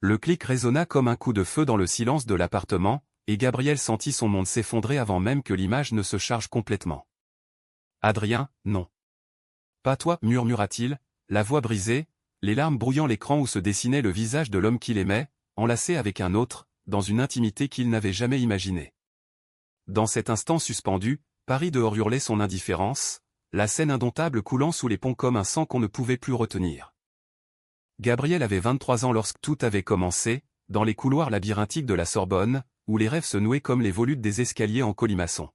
Le clic résonna comme un coup de feu dans le silence de l'appartement, et Gabriel sentit son monde s'effondrer avant même que l'image ne se charge complètement. « Adrien, non. Pas toi, murmura-t-il, la voix brisée, les larmes brouillant l'écran où se dessinait le visage de l'homme qu'il aimait, enlacé avec un autre, dans une intimité qu'il n'avait jamais imaginée. Dans cet instant suspendu, Paris dehors hurlait son indifférence, la Seine indomptable coulant sous les ponts comme un sang qu'on ne pouvait plus retenir. Gabriel avait 23 ans lorsque tout avait commencé, dans les couloirs labyrinthiques de la Sorbonne, où les rêves se nouaient comme les volutes des escaliers en colimaçon.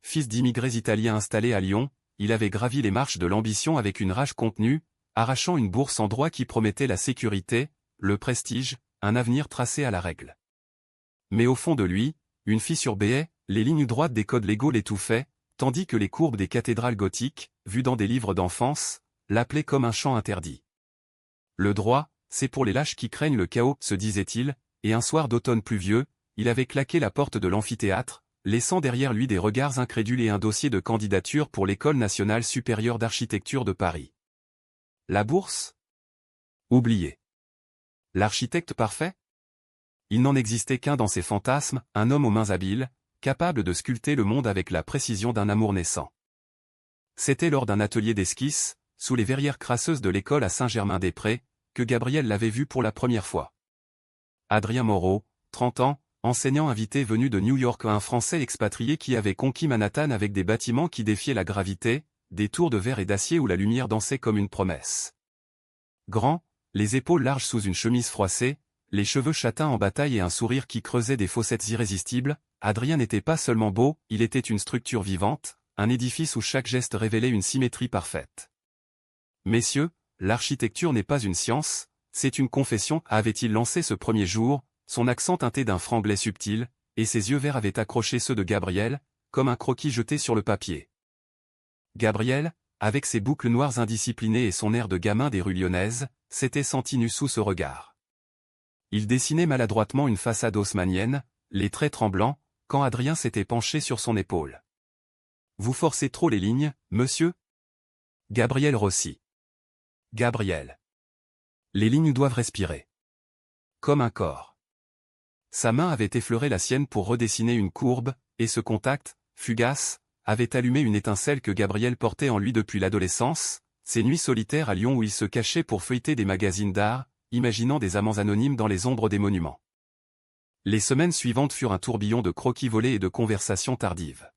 Fils d'immigrés italiens installés à Lyon, il avait gravi les marches de l'ambition avec une rage contenue, arrachant une bourse en droit qui promettait la sécurité, le prestige, un avenir tracé à la règle. Mais au fond de lui, une fissure béait, les lignes droites des codes légaux l'étouffaient, tandis que les courbes des cathédrales gothiques, vues dans des livres d'enfance, l'appelaient comme un chant interdit. Le droit, c'est pour les lâches qui craignent le chaos, se disait-il, et un soir d'automne pluvieux, il avait claqué la porte de l'amphithéâtre, laissant derrière lui des regards incrédules et un dossier de candidature pour l'École nationale supérieure d'architecture de Paris. La bourse? Oublié. L'architecte parfait? Il n'en existait qu'un dans ses fantasmes, un homme aux mains habiles, capable de sculpter le monde avec la précision d'un amour naissant. C'était lors d'un atelier d'esquisse, sous les verrières crasseuses de l'école à Saint-Germain-des-Prés, que Gabriel l'avait vu pour la première fois. Adrien Moreau, 30 ans, enseignant invité venu de New York, un Français expatrié qui avait conquis Manhattan avec des bâtiments qui défiaient la gravité, des tours de verre et d'acier où la lumière dansait comme une promesse. Grand, les épaules larges sous une chemise froissée, les cheveux châtains en bataille et un sourire qui creusait des fossettes irrésistibles, Adrien n'était pas seulement beau, il était une structure vivante, un édifice où chaque geste révélait une symétrie parfaite. Messieurs, l'architecture n'est pas une science, c'est une confession, avait-il lancé ce premier jour, son accent teinté d'un franglais subtil, et ses yeux verts avaient accroché ceux de Gabriel, comme un croquis jeté sur le papier. Gabriel, avec ses boucles noires indisciplinées et son air de gamin des rues lyonnaises, s'était senti nu sous ce regard. Il dessinait maladroitement une façade haussmannienne, les traits tremblants, quand Adrien s'était penché sur son épaule. « Vous forcez trop les lignes, monsieur ?» Gabriel rossit. « Gabriel. Les lignes doivent respirer. Comme un corps. » Sa main avait effleuré la sienne pour redessiner une courbe, et ce contact, fugace, avait allumé une étincelle que Gabriel portait en lui depuis l'adolescence, ces nuits solitaires à Lyon où il se cachait pour feuilleter des magazines d'art, imaginant des amants anonymes dans les ombres des monuments. Les semaines suivantes furent un tourbillon de croquis volés et de conversations tardives.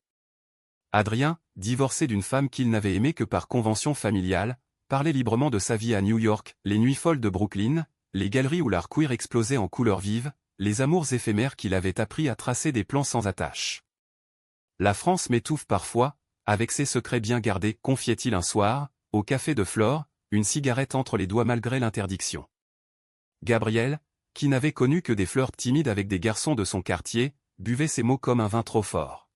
Adrien, divorcé d'une femme qu'il n'avait aimée que par convention familiale, parlait librement de sa vie à New York, les nuits folles de Brooklyn, les galeries où l'art queer explosait en couleurs vives, les amours éphémères qu'il avait appris à tracer des plans sans attache. La France m'étouffe parfois, avec ses secrets bien gardés, confiait-il un soir, au café de Flore, une cigarette entre les doigts malgré l'interdiction. Gabriel, qui n'avait connu que des flirts timides avec des garçons de son quartier, buvait ces mots comme un vin trop fort.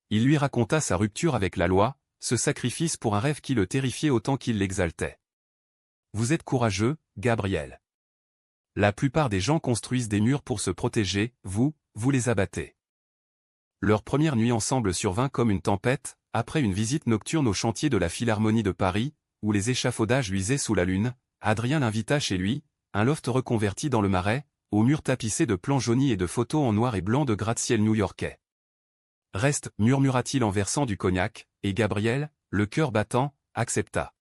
Il lui raconta sa rupture avec la loi, ce sacrifice pour un rêve qui le terrifiait autant qu'il l'exaltait. « Vous êtes courageux, Gabriel. La plupart des gens construisent des murs pour se protéger, vous les abattez. » Leur première nuit ensemble survint comme une tempête, après une visite nocturne au chantier de la Philharmonie de Paris, où les échafaudages luisaient sous la lune. Adrien l'invita chez lui, un loft reconverti dans le Marais, aux murs tapissés de plans jaunis et de photos en noir et blanc de gratte-ciel new-yorkais. « Reste, murmura-t-il en versant du cognac, et Gabriel, le cœur battant, accepta.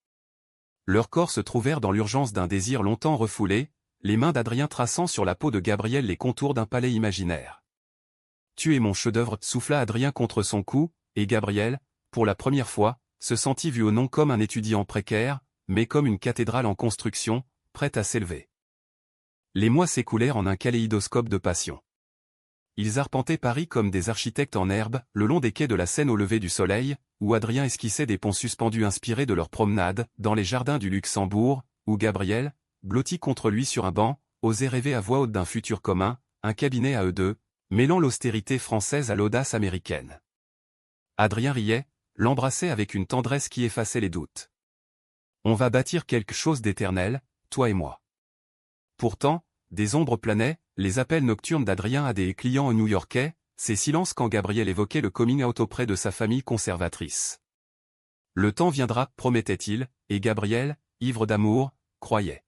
Leurs corps se trouvèrent dans l'urgence d'un désir longtemps refoulé, les mains d'Adrien traçant sur la peau de Gabriel les contours d'un palais imaginaire. « Tu es mon chef-d'œuvre » souffla Adrien contre son cou, et Gabriel, pour la première fois, se sentit vu non comme un étudiant précaire, mais comme une cathédrale en construction, prête à s'élever. Les mois s'écoulèrent en un kaléidoscope de passion. Ils arpentaient Paris comme des architectes en herbe, le long des quais de la Seine au lever du soleil, où Adrien esquissait des ponts suspendus inspirés de leurs promenades, dans les jardins du Luxembourg, où Gabriel, blotti contre lui sur un banc, osait rêver à voix haute d'un futur commun, un cabinet à eux deux, mêlant l'austérité française à l'audace américaine. Adrien riait, l'embrassait avec une tendresse qui effaçait les doutes. « On va bâtir quelque chose d'éternel, toi et moi. » Pourtant, des ombres planaient, les appels nocturnes d'Adrien à des clients new-yorkais, ses silences quand Gabriel évoquait le coming out auprès de sa famille conservatrice. Le temps viendra, promettait-il, et Gabriel, ivre d'amour, croyait.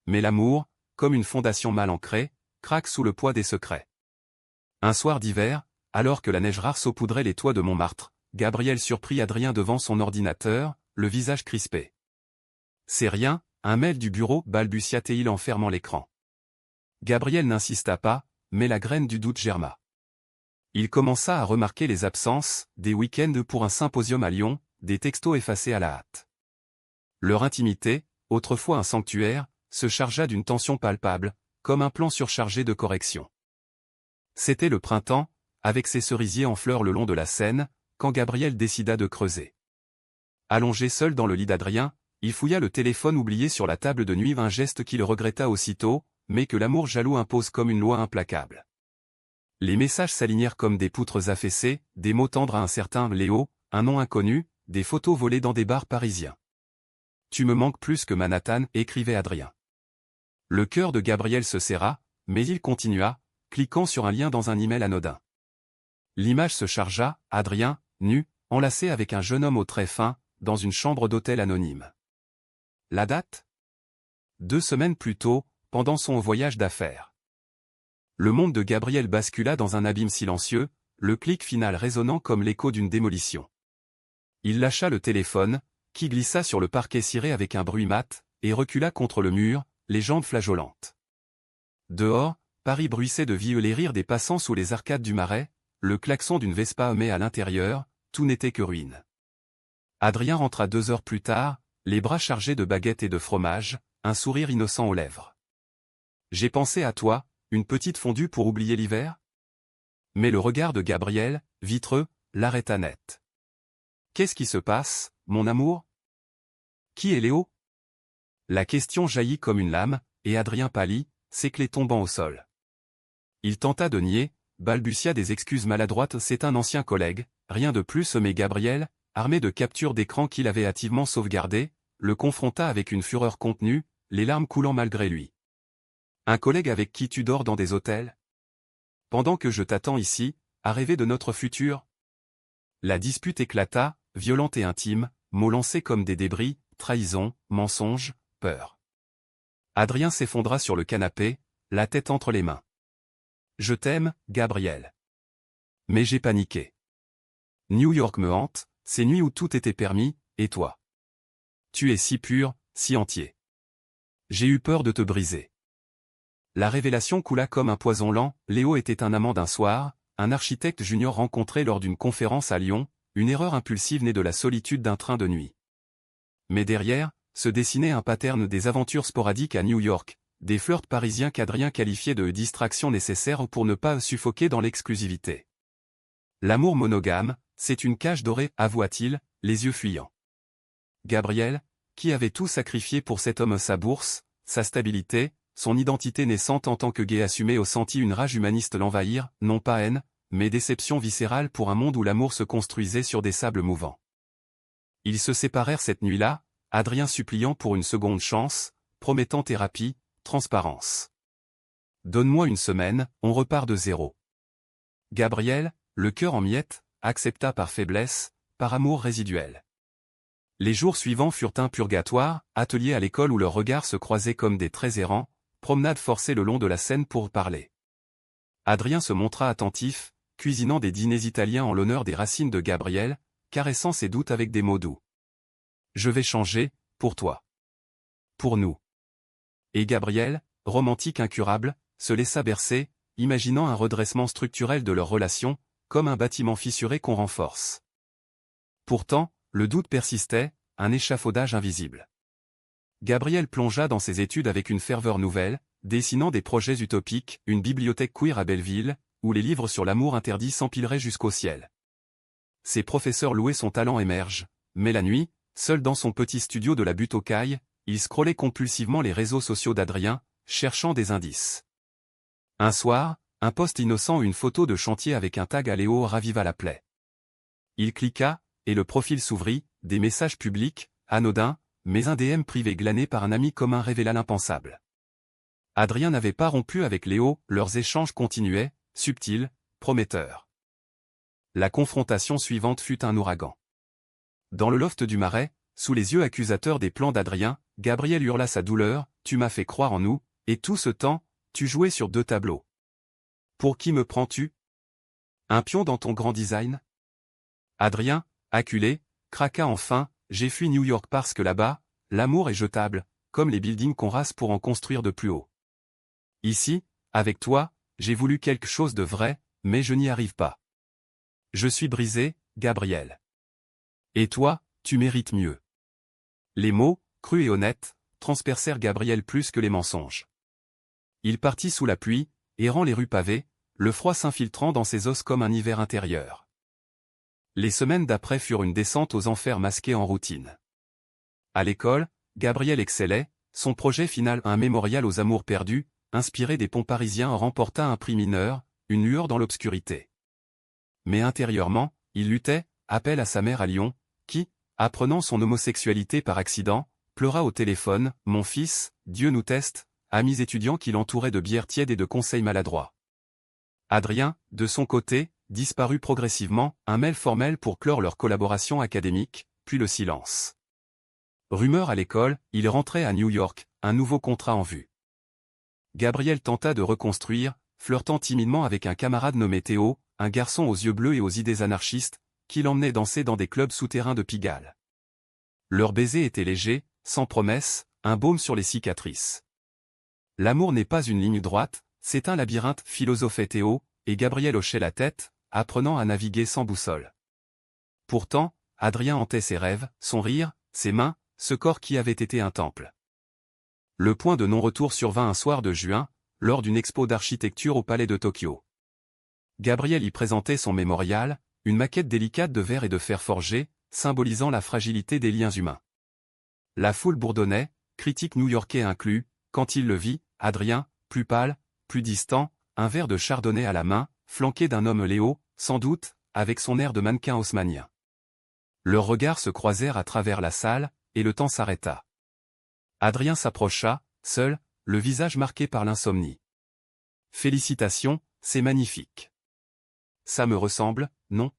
Mais l'amour, comme une fondation mal ancrée, craque sous le poids des secrets. Un soir d'hiver, alors que la neige rare saupoudrait les toits de Montmartre, Gabriel surprit Adrien devant son ordinateur, le visage crispé. « C'est rien, un mail du bureau, balbutia-t-il en fermant l'écran. Gabriel n'insista pas, mais la graine du doute germa. Il commença à remarquer les absences, des week-ends pour un symposium à Lyon, des textos effacés à la hâte. Leur intimité, autrefois un sanctuaire, se chargea d'une tension palpable, comme un plan surchargé de correction. C'était le printemps, avec ses cerisiers en fleurs le long de la Seine, quand Gabriel décida de creuser. Allongé seul dans le lit d'Adrien, il fouilla le téléphone oublié sur la table de nuit, un geste qu'il regretta aussitôt, mais que l'amour jaloux impose comme une loi implacable. Les messages s'alignèrent comme des poutres affaissées, des mots tendres à un certain Léo, un nom inconnu, des photos volées dans des bars parisiens. « Tu me manques plus que Manhattan », écrivait Adrien. Le cœur de Gabriel se serra, mais il continua, cliquant sur un lien dans un email anodin. L'image se chargea, Adrien, nu, enlacé avec un jeune homme aux traits fins, dans une chambre d'hôtel anonyme. La date ? 2 semaines plus tôt, pendant son voyage d'affaires. Le monde de Gabriel bascula dans un abîme silencieux, le clic final résonnant comme l'écho d'une démolition. Il lâcha le téléphone, qui glissa sur le parquet ciré avec un bruit mat, et recula contre le mur, les jambes flageolantes. Dehors, Paris bruissait de vie, les rires des passants sous les arcades du Marais, le klaxon d'une Vespa, mais à l'intérieur, tout n'était que ruine. Adrien rentra 2 heures plus tard, les bras chargés de baguettes et de fromage, un sourire innocent aux lèvres. « J'ai pensé à toi, une petite fondue pour oublier l'hiver ?» Mais le regard de Gabriel, vitreux, l'arrêta net. « Qu'est-ce qui se passe, mon amour ? Qui est Léo ?» La question jaillit comme une lame, et Adrien pâlit, ses clés tombant au sol. Il tenta de nier, balbutia des excuses maladroites. « C'est un ancien collègue, rien de plus », mais Gabriel, armé de captures d'écran qu'il avait hâtivement sauvegardées, le confronta avec une fureur contenue, les larmes coulant malgré lui. « Un collègue avec qui tu dors dans des hôtels ? Pendant que je t'attends ici, à rêver de notre futur ?» La dispute éclata, violente et intime, mots lancés comme des débris, trahison, mensonge, peur. Adrien s'effondra sur le canapé, la tête entre les mains. « Je t'aime, Gabriel. Mais j'ai paniqué. New York me hante, ces nuits où tout était permis, et toi. Tu es si pur, si entier. J'ai eu peur de te briser. » La révélation coula comme un poison lent. Léo était un amant d'un soir, un architecte junior rencontré lors d'une conférence à Lyon, une erreur impulsive née de la solitude d'un train de nuit. Mais derrière, se dessinait un pattern, des aventures sporadiques à New York, des flirts parisiens qu'Adrien qualifiait de distractions nécessaires pour ne pas suffoquer dans l'exclusivité. L'amour monogame, c'est une cage dorée, avoua-t-il, les yeux fuyants. Gabriel, qui avait tout sacrifié pour cet homme, sa bourse, sa stabilité, son identité naissante en tant que gay assumé, sentit une rage humaniste l'envahir, non pas haine, mais déception viscérale pour un monde où l'amour se construisait sur des sables mouvants. Ils se séparèrent cette nuit-là, Adrien suppliant pour une seconde chance, promettant thérapie, transparence. « Donne-moi une semaine, on repart de zéro. » Gabriel, le cœur en miettes, accepta par faiblesse, par amour résiduel. Les jours suivants furent un purgatoire, ateliers à l'école où leurs regards se croisaient comme des traits errants, promenades forcées le long de la Seine pour parler. Adrien se montra attentif, cuisinant des dîners italiens en l'honneur des racines de Gabriel, caressant ses doutes avec des mots doux. « Je vais changer, pour toi. Pour nous. » Et Gabriel, romantique incurable, se laissa bercer, imaginant un redressement structurel de leur relation, comme un bâtiment fissuré qu'on renforce. Pourtant, le doute persistait, un échafaudage invisible. Gabriel plongea dans ses études avec une ferveur nouvelle, dessinant des projets utopiques, une bibliothèque queer à Belleville, où les livres sur l'amour interdit s'empileraient jusqu'au ciel. Ses professeurs louaient son talent émerge, mais la nuit, seul dans son petit studio de la butte aux Cailles, il scrollait compulsivement les réseaux sociaux d'Adrien, cherchant des indices. Un soir, un post innocent ou une photo de chantier avec un tag à Léo raviva la plaie. Il cliqua, et le profil s'ouvrit, des messages publics, anodins, mais un DM privé glané par un ami commun révéla l'impensable. Adrien n'avait pas rompu avec Léo, leurs échanges continuaient, subtils, prometteurs. La confrontation suivante fut un ouragan. Dans le loft du Marais, sous les yeux accusateurs des plans d'Adrien, Gabriel hurla sa douleur, « Tu m'as fait croire en nous, Et tout ce temps, tu jouais sur 2 tableaux. Pour qui me prends-tu? Un pion dans ton grand design? Adrien, acculé, craqua enfin, j'ai fui New York parce que là-bas, l'amour est jetable, comme les buildings qu'on rase pour en construire de plus haut. Ici, avec toi, j'ai voulu quelque chose de vrai, mais je n'y arrive pas. Je suis brisé, Gabriel. Et toi, tu mérites mieux. Les mots, crus et honnêtes, transpercèrent Gabriel plus que les mensonges. Il partit sous la pluie, errant les rues pavées, le froid s'infiltrant dans ses os comme un hiver intérieur. Les semaines d'après furent une descente aux enfers masqués en routine. À l'école, Gabriel excellait, son projet final, un mémorial aux amours perdus, inspiré des ponts parisiens, remporta un prix mineur, une lueur dans l'obscurité. Mais intérieurement, il luttait, appel à sa mère à Lyon, qui, apprenant son homosexualité par accident, pleura au téléphone, « Mon fils, Dieu nous teste », amis étudiants qui l'entouraient de bières tièdes et de conseils maladroits. Adrien, de son côté, disparut progressivement, un mail formel pour clore leur collaboration académique, puis le silence. Rumeur à l'école, il rentrait à New York, un nouveau contrat en vue. Gabriel tenta de reconstruire, flirtant timidement avec un camarade nommé Théo, un garçon aux yeux bleus et aux idées anarchistes, qui l'emmenait danser dans des clubs souterrains de Pigalle. Leur baiser était léger, sans promesse, un baume sur les cicatrices. L'amour n'est pas une ligne droite, c'est un labyrinthe, philosophait Théo, et Gabriel hochait la tête, apprenant à naviguer sans boussole. Pourtant, Adrien hantait ses rêves, son rire, ses mains, ce corps qui avait été un temple. Le point de non-retour survint un soir de juin, lors d'une expo d'architecture au Palais de Tokyo. Gabriel y présentait son mémorial, une maquette délicate de verre et de fer forgé, symbolisant la fragilité des liens humains. La foule bourdonnait, critiques new-yorkais inclus, quand il le vit, Adrien, plus pâle, plus distant, un verre de chardonnay à la main, flanqué d'un homme Léo, sans doute, avec son air de mannequin haussmannien. Leurs regards se croisèrent à travers la salle, et le temps s'arrêta. Adrien s'approcha, seul, le visage marqué par l'insomnie. « Félicitations, c'est magnifique. Ça me ressemble, non?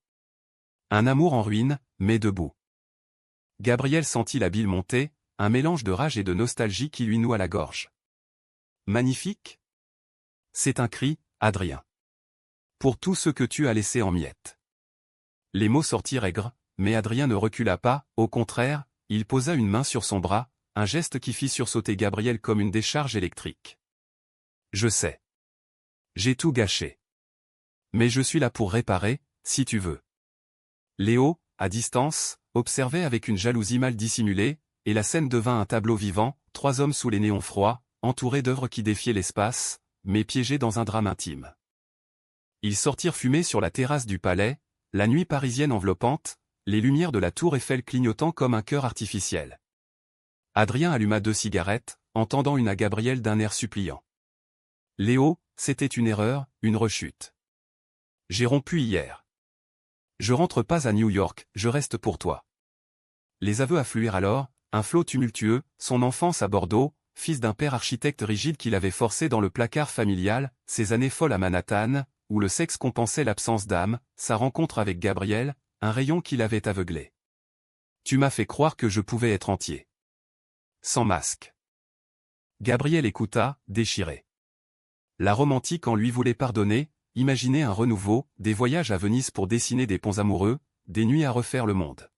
Un amour en ruine, mais debout. » Gabriel sentit la bile monter, un mélange de rage et de nostalgie qui lui noua la gorge. « Magnifique? C'est un cri, Adrien. Pour tout ce que tu as laissé en miettes. » Les mots sortirent aigres, mais Adrien ne recula pas, au contraire, il posa une main sur son bras, un geste qui fit sursauter Gabriel comme une décharge électrique. « Je sais. J'ai tout gâché. Mais je suis là pour réparer, si tu veux. » Léo, à distance, observait avec une jalousie mal dissimulée, et la scène devint un tableau vivant, 3 hommes sous les néons froids, entourés d'œuvres qui défiaient l'espace, mais piégés dans un drame intime. Ils sortirent fumer sur la terrasse du palais, la nuit parisienne enveloppante, les lumières de la tour Eiffel clignotant comme un cœur artificiel. Adrien alluma 2 cigarettes, en tendant une à Gabriel d'un air suppliant. « Léo, c'était une erreur, une rechute. J'ai rompu hier. Je rentre pas à New York, je reste pour toi. » Les aveux affluèrent alors, un flot tumultueux, son enfance à Bordeaux, fils d'un père architecte rigide qui l'avait forcé dans le placard familial, ses années folles à Manhattan, où le sexe compensait l'absence d'âme, sa rencontre avec Gabriel, un rayon qui l'avait aveuglé. « Tu m'as fait croire que je pouvais être entier. Sans masque. » Gabriel écouta, déchiré. La romantique en lui voulait pardonner, imaginer un renouveau, des voyages à Venise pour dessiner des ponts amoureux, des nuits à refaire le monde.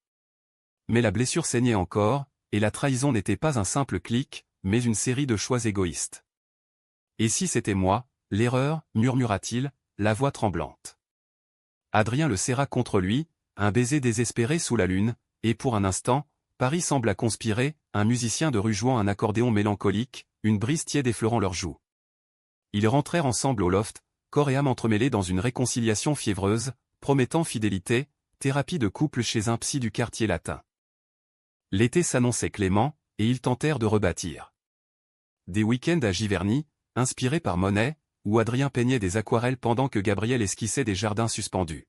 Mais la blessure saignait encore, et la trahison n'était pas un simple clic, mais une série de choix égoïstes. « Et si c'était moi, l'erreur, murmura-t-il, la voix tremblante. Adrien le serra contre lui, un baiser désespéré sous la lune, et pour un instant, Paris sembla conspirer, un musicien de rue jouant un accordéon mélancolique, une brise tiède effleurant leurs joues. Ils rentrèrent ensemble au loft, corps et âme entremêlés dans une réconciliation fiévreuse, promettant fidélité, thérapie de couple chez un psy du quartier latin. L'été s'annonçait clément, et ils tentèrent de rebâtir. Des week-ends à Giverny, inspirés par Monet, où Adrien peignait des aquarelles pendant que Gabriel esquissait des jardins suspendus.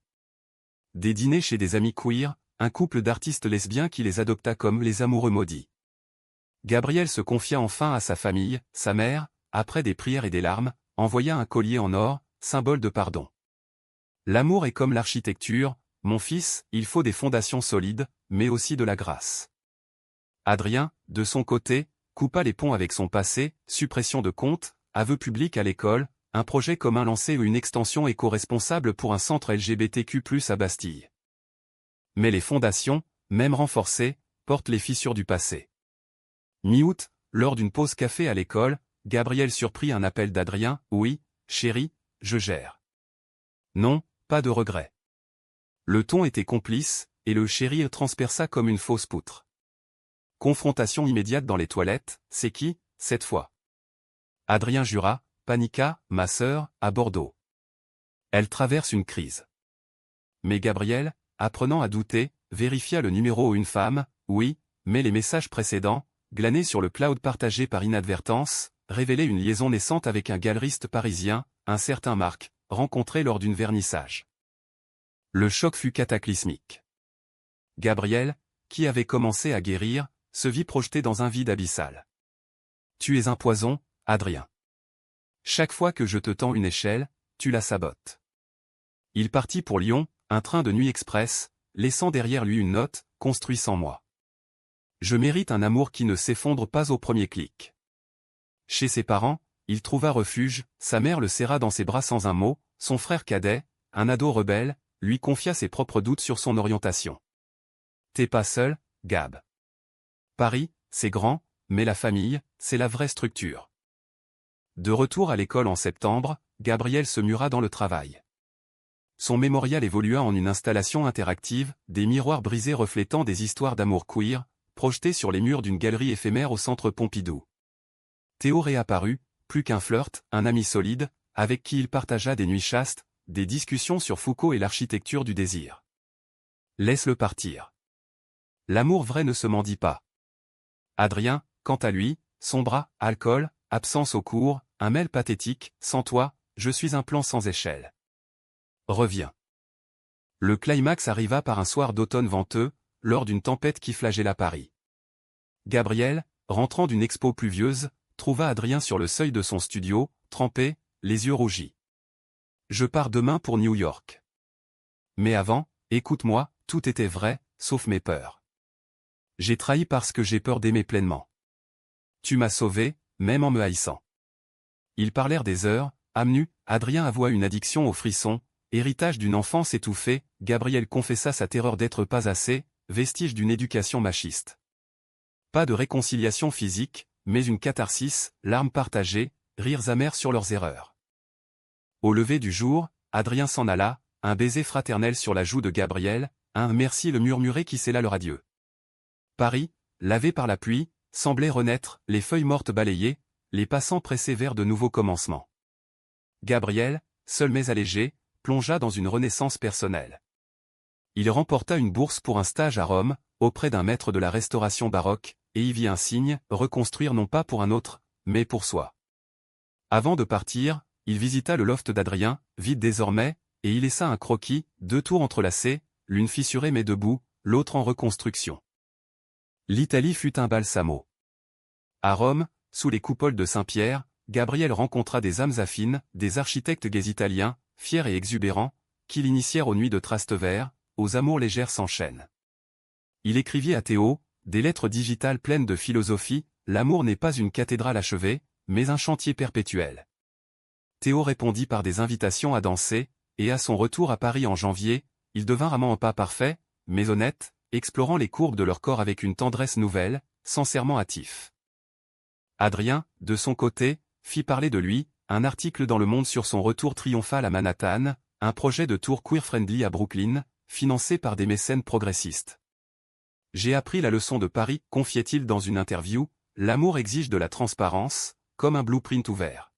Des dîners chez des amis queer, un couple d'artistes lesbiens qui les adopta comme les amoureux maudits. Gabriel se confia enfin à sa famille, sa mère, après des prières et des larmes, envoya un collier en or, symbole de pardon. L'amour est comme l'architecture, mon fils, il faut des fondations solides, mais aussi de la grâce. Adrien, de son côté, coupa les ponts avec son passé, suppression de comptes, aveu public à l'école, un projet commun lancé ou une extension éco-responsable pour un centre LGBTQ+ à Bastille. Mais les fondations, même renforcées, portent les fissures du passé. Mi-août, lors d'une pause café à l'école, Gabriel surprit un appel d'Adrien. « Oui, chérie, je gère. » Non, pas de regret. Le ton était complice, et le chéri transperça comme une fausse poutre. Confrontation immédiate dans les toilettes. « C'est qui, cette fois ?» Adrien jura, paniqua. « Ma sœur, à Bordeaux. Elle traverse une crise. » Mais Gabriel, apprenant à douter, vérifia le numéro. Une femme, oui, mais les messages précédents, glanés sur le cloud partagé par inadvertance, révélaient une liaison naissante avec un galeriste parisien, un certain Marc, rencontré lors d'une vernissage. Le choc fut cataclysmique. Gabriel, qui avait commencé à guérir, se vit projeté dans un vide abyssal. « Tu es un poison, Adrien. Chaque fois que je te tends une échelle, tu la sabotes. » Il partit pour Lyon, un train de nuit express, laissant derrière lui une note, « Construit sans moi. Je mérite un amour qui ne s'effondre pas au premier clic. » Chez ses parents, il trouva refuge, sa mère le serra dans ses bras sans un mot, son frère cadet, un ado rebelle, lui confia ses propres doutes sur son orientation. « T'es pas seul, Gab. Paris, c'est grand, mais la famille, c'est la vraie structure. » De retour à l'école en septembre, Gabriel se mura dans le travail. Son mémorial évolua en une installation interactive, des miroirs brisés reflétant des histoires d'amour queer, projetés sur les murs d'une galerie éphémère au centre Pompidou. Théo réapparut, plus qu'un flirt, un ami solide, avec qui il partagea des nuits chastes, des discussions sur Foucault et l'architecture du désir. Laisse-le partir. L'amour vrai ne se mendie pas. Adrien, quant à lui, sombra, alcool, absence au cours, un mail pathétique, sans toi, je suis un plan sans échelle. Reviens. Le climax arriva par un soir d'automne venteux, lors d'une tempête qui flagella Paris. Gabriel, rentrant d'une expo pluvieuse, trouva Adrien sur le seuil de son studio, trempé, les yeux rougis. « Je pars demain pour New York. Mais avant, écoute-moi, tout était vrai, sauf mes peurs. J'ai trahi parce que j'ai peur d'aimer pleinement. Tu m'as sauvé, même en me haïssant. » Ils parlèrent des heures, âme nue, Adrien avoua une addiction aux frissons, héritage d'une enfance étouffée, Gabriel confessa sa terreur d'être pas assez, vestige d'une éducation machiste. Pas de réconciliation physique, mais une catharsis, larmes partagées, rires amers sur leurs erreurs. Au lever du jour, Adrien s'en alla, un baiser fraternel sur la joue de Gabriel, un « merci » le murmuré qui scella leur adieu. Paris, lavé par la pluie, semblait renaître, les feuilles mortes balayées, les passants pressés vers de nouveaux commencements. Gabriel, seul mais allégé, plongea dans une renaissance personnelle. Il remporta une bourse pour un stage à Rome, auprès d'un maître de la restauration baroque, et y vit un signe, reconstruire non pas pour un autre, mais pour soi. Avant de partir, il visita le loft d'Adrien, vide désormais, et y laissa un croquis, 2 tours entrelacées, l'une fissurée mais debout, l'autre en reconstruction. L'Italie fut un balsamo. À Rome, sous les coupoles de Saint-Pierre, Gabriel rencontra des âmes affines, des architectes gays italiens, fiers et exubérants, qui l'initièrent aux nuits de Trastevere, aux amours légères sans chaîne. Il écrivit à Théo, des lettres digitales pleines de philosophie, l'amour n'est pas une cathédrale achevée, mais un chantier perpétuel. Théo répondit par des invitations à danser, et à son retour à Paris en janvier, ils devinrent amants pas parfaits, mais honnêtes, explorant les courbes de leur corps avec une tendresse nouvelle, sincèrement hâtif. Adrien, de son côté, fit parler de lui, un article dans Le Monde sur son retour triomphal à Manhattan, un projet de tour queer-friendly à Brooklyn, financé par des mécènes progressistes. « J'ai appris la leçon de Paris », confiait-il dans une interview, l'amour exige de la transparence, comme un blueprint ouvert.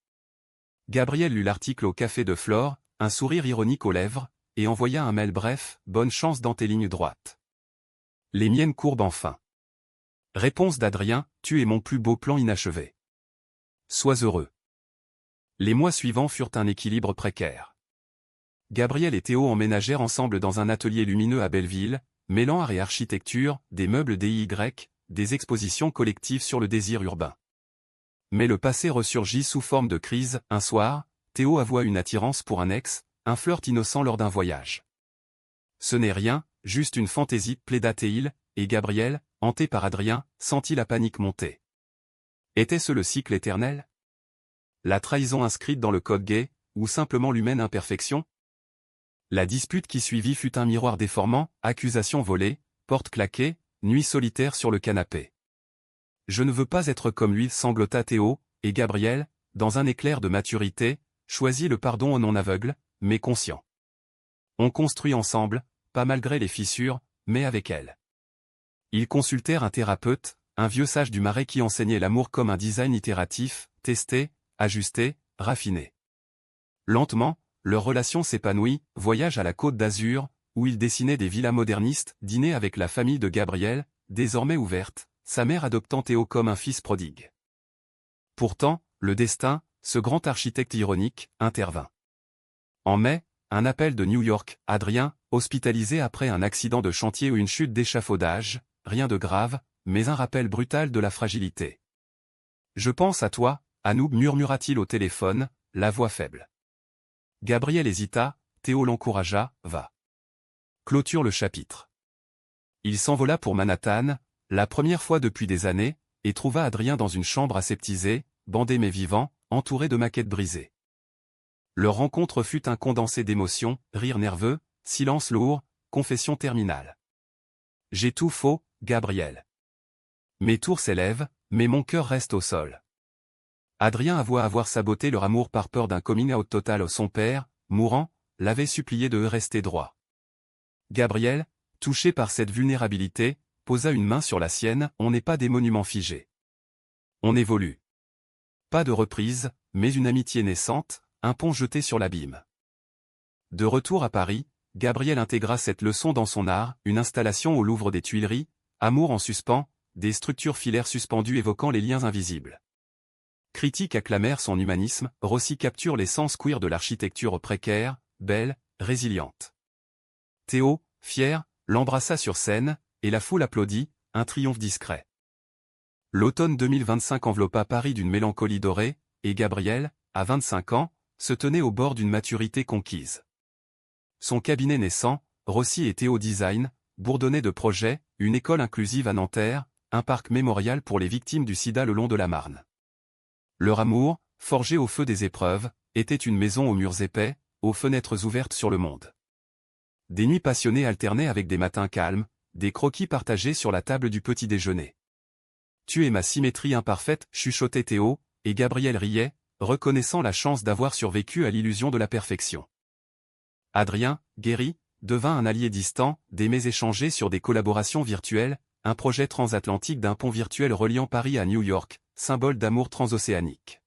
Gabriel lut l'article au café de Flore, un sourire ironique aux lèvres, et envoya un mail bref, « Bonne chance dans tes lignes droites. Les miennes courbent enfin. » Réponse d'Adrien, « Tu es mon plus beau plan inachevé. Sois heureux. » Les mois suivants furent un équilibre précaire. Gabriel et Théo emménagèrent ensemble dans un atelier lumineux à Belleville, mêlant art et architecture, des meubles DIY, des expositions collectives sur le désir urbain. Mais le passé ressurgit sous forme de crise. Un soir, Théo avoua une attirance pour un ex, un flirt innocent lors d'un voyage. « Ce n'est rien, juste une fantaisie », plaida Théil, et Gabriel, hanté par Adrien, sentit la panique monter. Était-ce le cycle éternel? La trahison inscrite dans le code gay, ou simplement l'humaine imperfection? La dispute qui suivit fut un miroir déformant, accusations volées, portes claquées, nuit solitaire sur le canapé. Je ne veux pas être comme lui, sanglota Théo, et Gabriel, dans un éclair de maturité, choisit le pardon au non aveugle, mais conscient. On construit ensemble, pas malgré les fissures, mais avec elles. Ils consultèrent un thérapeute, un vieux sage du Marais qui enseignait l'amour comme un design itératif, testé, ajusté, raffiné. Lentement, leur relation s'épanouit, voyage à la Côte d'Azur, où ils dessinaient des villas modernistes, dîner avec la famille de Gabriel, désormais ouverte, sa mère adoptant Théo comme un fils prodigue. Pourtant, le destin, ce grand architecte ironique, intervint. En mai, un appel de New York, Adrien, hospitalisé après un accident de chantier ou une chute d'échafaudage, rien de grave, mais un rappel brutal de la fragilité. « Je pense à toi, Anouk, murmura-t-il au téléphone, la voix faible. Gabriel hésita, Théo l'encouragea, va. Clôture le chapitre. Il s'envola pour Manhattan, la première fois depuis des années, et trouva Adrien dans une chambre aseptisée, bandé mais vivant, entouré de maquettes brisées. Leur rencontre fut un condensé d'émotions, rire nerveux, silence lourd, confession terminale. J'ai tout faux, Gabriel. Mes tours s'élèvent, mais mon cœur reste au sol. Adrien avoua avoir saboté leur amour par peur d'un coming out total. Son père, mourant, l'avait supplié de rester droit. Gabriel, touché par cette vulnérabilité, posa une main sur la sienne. On n'est pas des monuments figés. On évolue. Pas de reprise, mais une amitié naissante, un pont jeté sur l'abîme. De retour à Paris, Gabriel intégra cette leçon dans son art, une installation au Louvre des Tuileries, amour en suspens, des structures filaires suspendues évoquant les liens invisibles. Critiques acclamèrent son humanisme, Rossi capture l'essence queer de l'architecture précaire, belle, résiliente. Théo, fier, l'embrassa sur scène, et la foule applaudit, un triomphe discret. L'automne 2025 enveloppa Paris d'une mélancolie dorée, et Gabriel, à 25 ans, se tenait au bord d'une maturité conquise. Son cabinet naissant, Rossi et Théo Design, bourdonnait de projets, une école inclusive à Nanterre, un parc mémorial pour les victimes du sida le long de la Marne. Leur amour, forgé au feu des épreuves, était une maison aux murs épais, aux fenêtres ouvertes sur le monde. Des nuits passionnées alternaient avec des matins calmes, des croquis partagés sur la table du petit déjeuner. Tu es ma symétrie imparfaite, chuchotait Théo, et Gabriel riait, reconnaissant la chance d'avoir survécu à l'illusion de la perfection. Adrien, guéri, devint un allié distant, des mets échangés sur des collaborations virtuelles, un projet transatlantique d'un pont virtuel reliant Paris à New York, symbole d'amour transocéanique.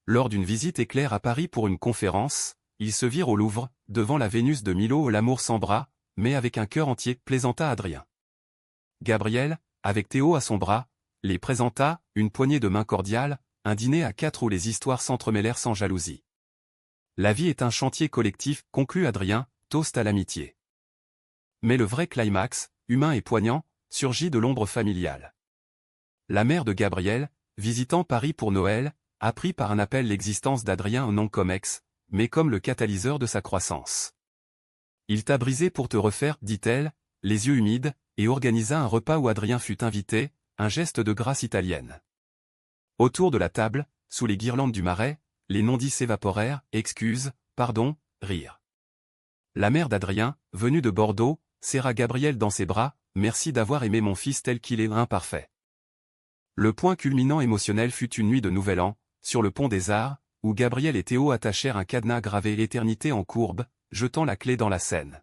Lors d'une visite éclair à Paris pour une conférence, ils se virent au Louvre, devant la Vénus de Milo où l'amour sans bras, mais avec un cœur entier, plaisanta Adrien. Gabriel, avec Théo à son bras, les présenta, une poignée de main cordiale, un dîner à 4 où les histoires s'entremêlèrent sans jalousie. La vie est un chantier collectif, conclut Adrien, toast à l'amitié. Mais le vrai climax, humain et poignant, surgit de l'ombre familiale. La mère de Gabriel, visitant Paris pour Noël, apprit par un appel l'existence d'Adrien non comme ex, mais comme le catalyseur de sa croissance. Il t'a brisé pour te refaire, dit-elle, les yeux humides, et organisa un repas où Adrien fut invité, un geste de grâce italienne. Autour de la table, sous les guirlandes du Marais, les non-dits s'évaporèrent, excuses, pardon, rire. La mère d'Adrien, venue de Bordeaux, serra Gabriel dans ses bras, merci d'avoir aimé mon fils tel qu'il est imparfait. Le point culminant émotionnel fut une nuit de Nouvel An, sur le pont des Arts, où Gabriel et Théo attachèrent un cadenas gravé l'éternité en courbe, jetant la clé dans la Seine.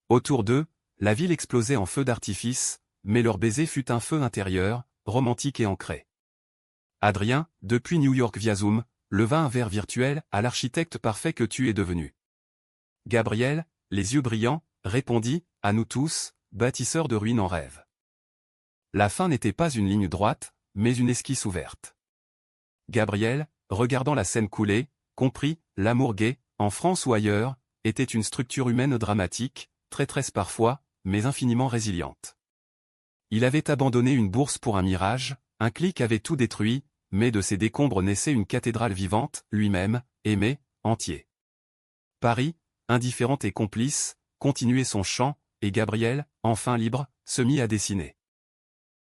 Autour d'eux, la ville explosait en feux d'artifice, mais leur baiser fut un feu intérieur, romantique et ancré. Adrien, depuis New York via Zoom, leva un verre virtuel à l'architecte parfait que tu es devenu. Gabriel, les yeux brillants, répondit, à nous tous, bâtisseurs de ruines en rêve. La fin n'était pas une ligne droite, mais une esquisse ouverte. Gabriel, regardant la scène couler, comprit, l'amour gay, en France ou ailleurs, était une structure humaine dramatique, traîtresse parfois, mais infiniment résiliente. Il avait abandonné une bourse pour un mirage, un clic avait tout détruit, mais de ses décombres naissait une cathédrale vivante, lui-même, aimé, entier. Paris, indifférente et complice, continuait son chant, et Gabriel, enfin libre, se mit à dessiner.